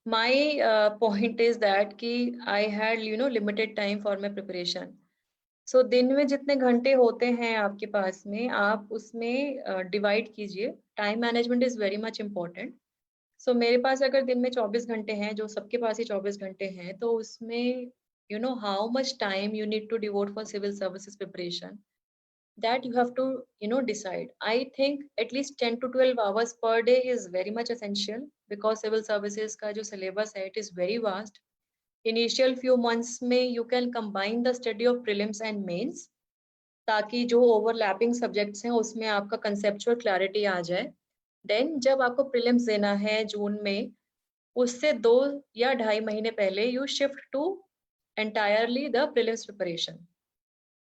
my point is that कि I had, you know, limited time for my preparation. So दिन में जितने घंटे होते हैं आपके पास में, आप उसमें डिवाइड कीजिए. Time management is very much important. So मेरे पास अगर दिन में 24 घंटे हैं, जो सबके पास ही 24 घंटे हैं, तो उसमें you know how much time you need to devote for civil services preparation, that you have to, you know, decide. I think at least 10 to 12 hours per day is very much essential, because civil services का जो syllabus है, it is very vast. Initial few months में you can combine the study of prelims and mains, ताकि जो overlapping subjects हैं उसमें आपका conceptual clarity आ जाए. Then जब आपको prelims देना है जून में, उससे 2 या 2.5 महीने पहले you shift to entirely the prelims preparation.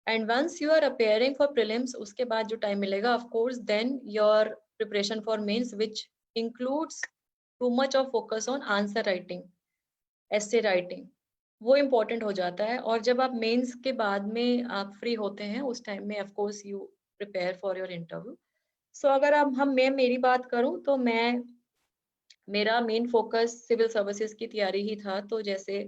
And once you are appearing for prelims, उसके बाद जो time मिलेगा, of course, then your preparation for mains, which includes too much of focus on answer writing, essay writing, वो important हो जाता है. और जब आप mains के बाद में आप free होते हैं, उस time में of course you prepare for your interview. So अगर मैं मेरी बात करूं तो मेरा मेन फोकस सिविल सर्विसेज की तैयारी ही था. तो जैसे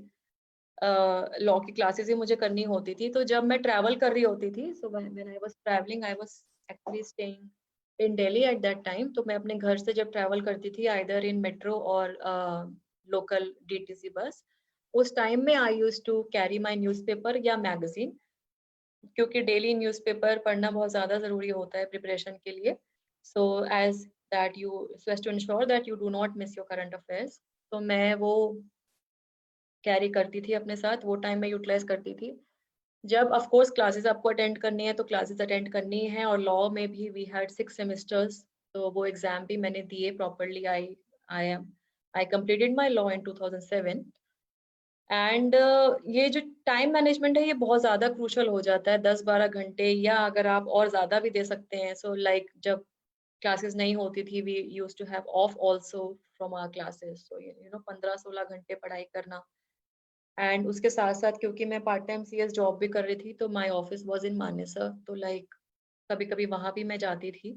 लॉ की क्लासेस ही मुझे करनी होती थी, तो जब मैं ट्रैवल कर रही होती थी, so when I was travelling, I was actually staying in Delhi at that time. तो मैं अपने घर से जब ट्रैवल करती थी आइदर इन मेट्रो और लोकल डीटीसी बस, उस टाइम में I used to carry my newspaper या मैगजीन, क्योंकि डेली न्यूज़पेपर पढ़ना बहुत ज़्यादा ज़रूरी होता है प्रिपरेशन के लिए. So as to ensure that you do not miss your current affairs, तो मैं वो कैरी करती थी अपने साथ, वो टाइम में यूटिलाइज करती थी. जब ऑफ कोर्स क्लासेस आपको अटेंड करनी है तो क्लासेस अटेंड करनी है, और लॉ में भी वी हैड 6 सेमेस्टर्स, तो वो एग्जाम भी मैंने दिए properly. I completed my law in 2007. And ये जो टाइम मैनेजमेंट है ये बहुत ज़्यादा क्रूशल हो जाता है, 10-12 घंटे, या अगर आप और ज़्यादा भी दे सकते हैं. सो लाइक जब क्लासेस नहीं होती थी, we used to have off also from our classes, so 15-16 घंटे पढ़ाई करना. एंड उसके साथ साथ क्योंकि मैं पार्ट टाइम सीएस जॉब भी कर रही थी, तो my office was in Manesar, तो लाइक कभी कभी वहाँ भी मैं जाती थी,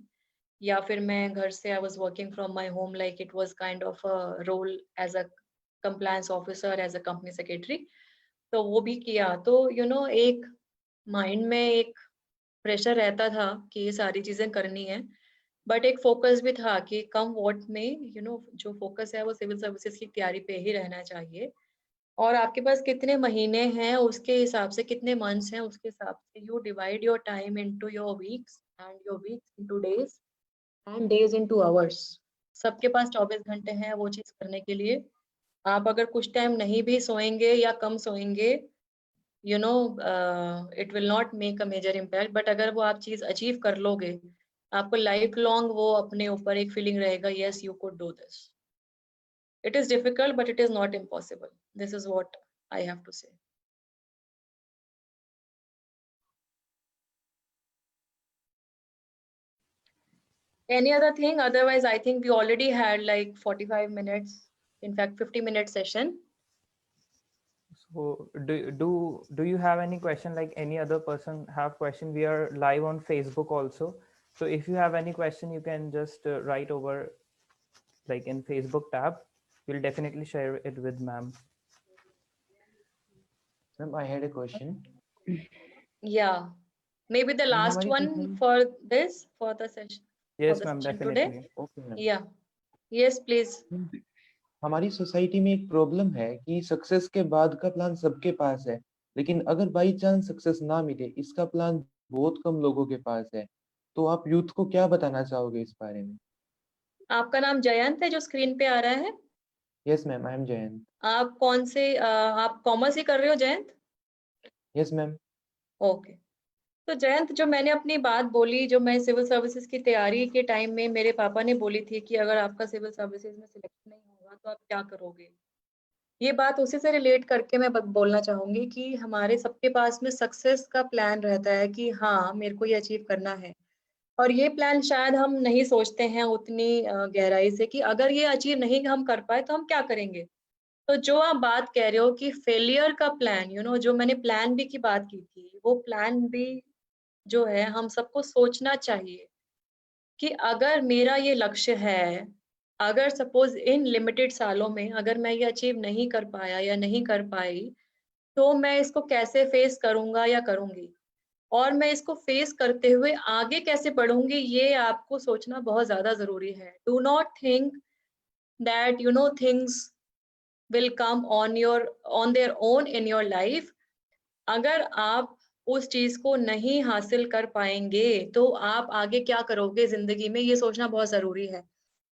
या फिर मैं घर से I was working from my home, like it was kind of a role as a compliance officer, as a company secretary, तो वो भी किया. तो एक माइंड में एक प्रेशर रहता था कि ये सारी चीजें करनी है, बट एक फोकस भी था कि कम वॉट में जो फोकस है वो सिविल सर्विसेज की तैयारी पे ही रहना चाहिए. और आपके पास कितने महीने हैं उसके हिसाब से, कितने मंथ्स हैं उसके हिसाब से, you divide your time into your weeks, and your weeks into days, and days into hours. सबके पास 24 घंटे हैं वो चीज करने के लिए. आप अगर कुछ टाइम नहीं भी सोएंगे या कम सोएंगे, it will not make a major impact, but अगर वो आप चीज अचीव कर लोगे, आपको लाइफ लॉन्ग वो अपने ऊपर एक फीलिंग रहेगा, yes you could do this. It is difficult, but it is not impossible. This is what I have to say. Any other thing? Otherwise, I think we already had like 45 minutes, in fact, 50-minute session. So do you have any question, like any other person have question? We are live on Facebook also. So if you have any question, you can just write over like in Facebook tab. We'll definitely share it with ma'am. Ma'am, I had a question. Yeah, maybe the last हमारी one society- for the session. Yes, the ma'am, session definitely. today. Okay, ma'am. Yeah. Yes, please. हमारी society में एक problem है कि success के बाद का plan सबके पास है, लेकिन अगर बाई चांस सक्सेस ना मिले, इसका प्लान बहुत कम लोगों के पास है. तो आप यूथ को क्या बताना चाहोगे इस बारे में? आपका नाम जयंत है जो स्क्रीन पे आ रहा है? Yes ma'am, I am Jayant. आप कौन से आप कॉमर्स ही कर रहे हो जयंत? Yes ma'am. ओके. तो जयंत, जो मैंने अपनी बात बोली, जो मैं सिविल सर्विसेज की तैयारी के टाइम में मेरे पापा ने बोली थी कि अगर आपका सिविल सर्विसेज में सिलेक्शन नहीं होगा तो आप क्या करोगे, ये बात उसी से रिलेट करके मैं बोलना चाहूंगी कि हमारे सबके पास में सक्सेस का प्लान रहता है कि हाँ मेरे को ये अचीव करना है, और ये प्लान शायद हम नहीं सोचते हैं उतनी गहराई से कि अगर ये अचीव नहीं हम कर पाए तो हम क्या करेंगे. तो जो आप बात कह रहे हो कि फेलियर का प्लान, जो मैंने प्लान बी की बात की थी, वो प्लान बी जो है हम सबको सोचना चाहिए कि अगर मेरा ये लक्ष्य है, अगर सपोज इन लिमिटेड सालों में अगर मैं ये अचीव नहीं कर पाया या नहीं कर पाई, तो मैं इसको कैसे फेस करूंगा या करूंगी, और मैं इसको फेस करते हुए आगे कैसे बढ़ूंगी, ये आपको सोचना बहुत ज्यादा जरूरी है. Do not think that things will come on their own in your life. अगर आप उस चीज को नहीं हासिल कर पाएंगे तो आप आगे क्या करोगे जिंदगी में, ये सोचना बहुत जरूरी है.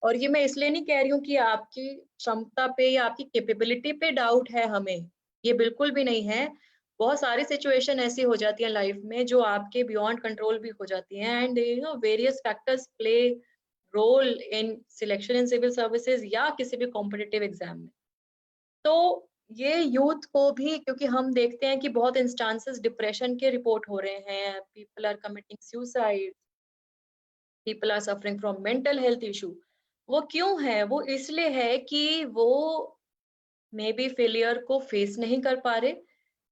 और ये मैं इसलिए नहीं कह रही हूँ कि आपकी क्षमता पे या आपकी कैपेबिलिटी पे डाउट है हमें, ये बिल्कुल भी नहीं है. बहुत सारी सिचुएशन ऐसी हो जाती है लाइफ में जो आपके बियॉन्ड कंट्रोल भी हो जाती हैं, and various factors play role in selection in civil services या किसी भी कॉम्पिटिटिव एग्जाम में। तो ये यूथ को भी, क्योंकि हम देखते हैं कि बहुत इंस्टांसेस डिप्रेशन के रिपोर्ट हो रहे हैं, people are committing suicide, people are suffering from mental health issue. वो क्यों है? वो इसलिए है कि वो मे बी फेलियर को फेस नहीं कर पा रहे,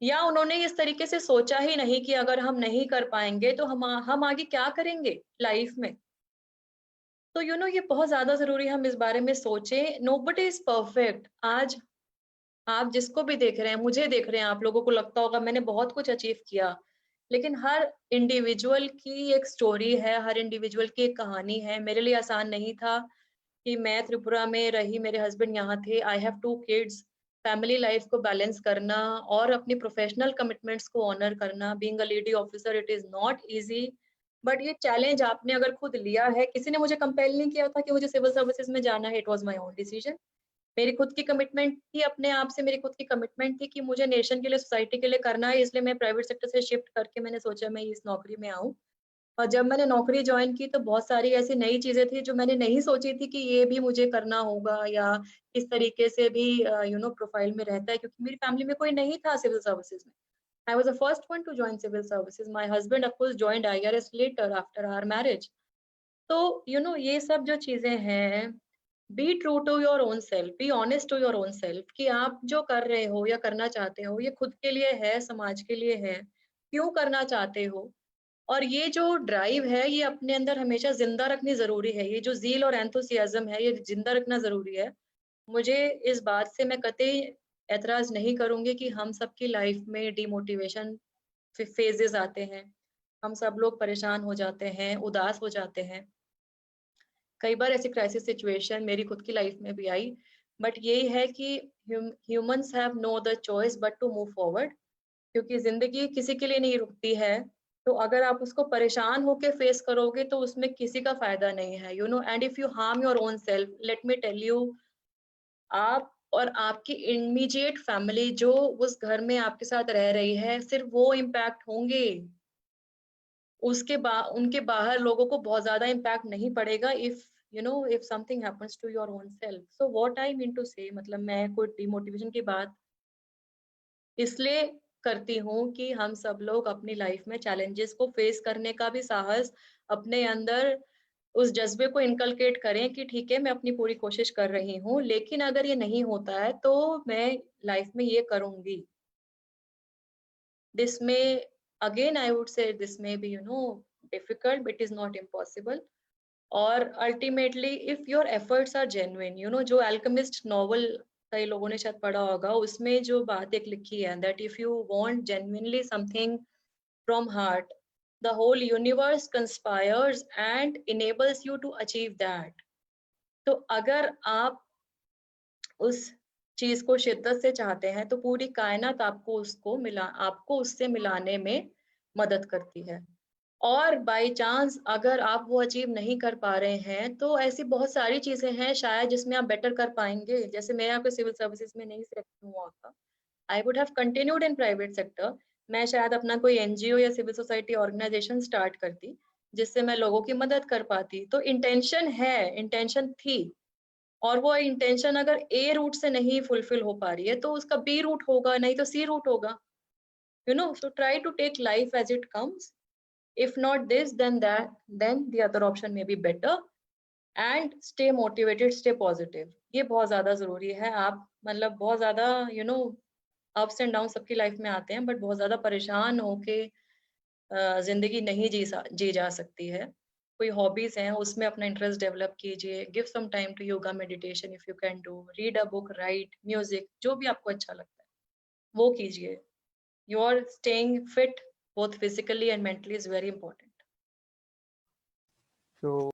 या उन्होंने इस तरीके से सोचा ही नहीं कि अगर हम नहीं कर पाएंगे तो हम आगे क्या करेंगे लाइफ में। तो ये बहुत ज्यादा जरूरी है हम इस बारे में सोचें। Nobody is perfect. आज आप जिसको भी देख रहे हैं, मुझे देख रहे हैं, आप लोगों को लगता होगा मैंने बहुत कुछ अचीव किया, लेकिन हर इंडिविजुअल की एक स्टोरी है, हर इंडिविजुअल की एक कहानी है। मेरे लिए आसान नहीं था कि मैं त्रिपुरा में रही, मेरे हस्बैंड यहाँ थे, I have 2 kids, family life को बैलेंस करना और अपनी प्रोफेशनल कमिटमेंट्स को ऑनर करना। Being a lady officer it is not easy, but ये चैलेंज आपने अगर खुद लिया है, किसी ने मुझे कंपेल नहीं किया था कि मुझे सिविल सर्विसेज में जाना है, it was my own decision. मेरी खुद की कमिटमेंट थी, अपने आप से मेरी खुद की कमिटमेंट थी कि मुझे नेशन के लिए, सोसाइटी के लिए करना है, इसलिए मैं प्राइवेट सेक्टर से शिफ्ट करके मैंने सोचा मैं इस नौकरी में आऊँ। और जब मैंने नौकरी ज्वाइन की तो बहुत सारी ऐसी नई चीजें थी जो मैंने नहीं सोची थी कि ये भी मुझे करना होगा, या इस तरीके से भी प्रोफाइल में रहता है, क्योंकि मेरी फैमिली में कोई नहीं था सिविल सर्विसेज में। I was the first one to join civil services. My husband of course joined IRS later after our marriage. तो ये सब जो चीजें हैं, be true to your own self, be honest to your own self, कि आप जो कर रहे हो या करना चाहते हो ये खुद के लिए है, समाज के लिए है, क्यों करना चाहते हो। और ये जो ड्राइव है ये अपने अंदर हमेशा जिंदा रखनी जरूरी है। ये जो ज़ील और एंथुसियाज्म है ये जिंदा रखना जरूरी है। मुझे इस बात से मैं कतई एतराज नहीं करूंगी कि हम सबकी लाइफ में डिमोटिवेशन फेजेस आते हैं, हम सब लोग परेशान हो जाते हैं, उदास हो जाते हैं। कई बार ऐसी क्राइसिस सिचुएशन मेरी खुद की लाइफ में भी आई, बट यही है कि humans have no other choice but to move forward, क्योंकि जिंदगी किसी के लिए नहीं रुकती है। तो अगर आप उसको परेशान होके फेस करोगे तो उसमें किसी का फायदा नहीं है, and if you harm your own self, let me tell you, आप और आपकी इमीडिएट फैमिली जो उस घर में आपके साथ रह रही है, सिर्फ वो इम्पैक्ट होंगे, उनके बाहर लोगों को बहुत ज्यादा इम्पैक्ट नहीं पड़ेगा if something happens to your own self. So what I mean to say, मतलब मैं कोई डिमोटिवेशन की बात इसलिए करती हूँ कि हम सब लोग अपनी लाइफ में चैलेंजेस को फेस करने का भी साहस अपने अंदर, उस जज्बे को इनकलकेट करें कि ठीक है मैं अपनी पूरी कोशिश कर रही हूँ, लेकिन अगर ये नहीं होता है तो मैं लाइफ में ये करूंगी। This may again I would say this may be difficult but is not impossible. और ultimately if your efforts are genuine, जो अल्केमिस्ट नॉवल कई लोगों ने शायद पढ़ा होगा, उसमें जो बात एक लिखी है that if you want genuinely something from heart, the whole universe conspires and enables you to achieve that. तो अगर आप उस चीज को शिद्दत से चाहते हैं तो पूरी कायनात आपको उससे मिलाने में मदद करती है। और बाय चांस अगर आप वो अचीव नहीं कर पा रहे हैं तो ऐसी बहुत सारी चीजें हैं शायद जिसमें आप बेटर कर पाएंगे। जैसे मैं आपको सिविल सर्विसेज में नहीं सिलेक्ट हुआ था, I would have continued in private sector. मैं शायद अपना कोई एनजीओ या सिविल सोसाइटी ऑर्गेनाइजेशन स्टार्ट करती जिससे मैं लोगों की मदद कर पाती। तो इंटेंशन थी, और वो इंटेंशन अगर ए रूट से नहीं फुलफिल हो पा रही है तो उसका बी रूट होगा, नहीं तो सी रूट होगा। So try to take life as it comes. If not this, then that, then the other option may be better. And stay motivated, stay positive. ये बहुत ज्यादा जरूरी है। आप मतलब बहुत ज्यादा ups and downs सबकी लाइफ में आते हैं, बट बहुत ज्यादा परेशान होके जिंदगी नहीं जी जा सकती है। कोई हॉबीज हैं उसमें अपना इंटरेस्ट डेवलप कीजिए, give some time to yoga, meditation if you can do, read a book, write music, जो भी आपको अच्छा लगता है वो कीजिए। Your staying fit both physically and mentally is very important. So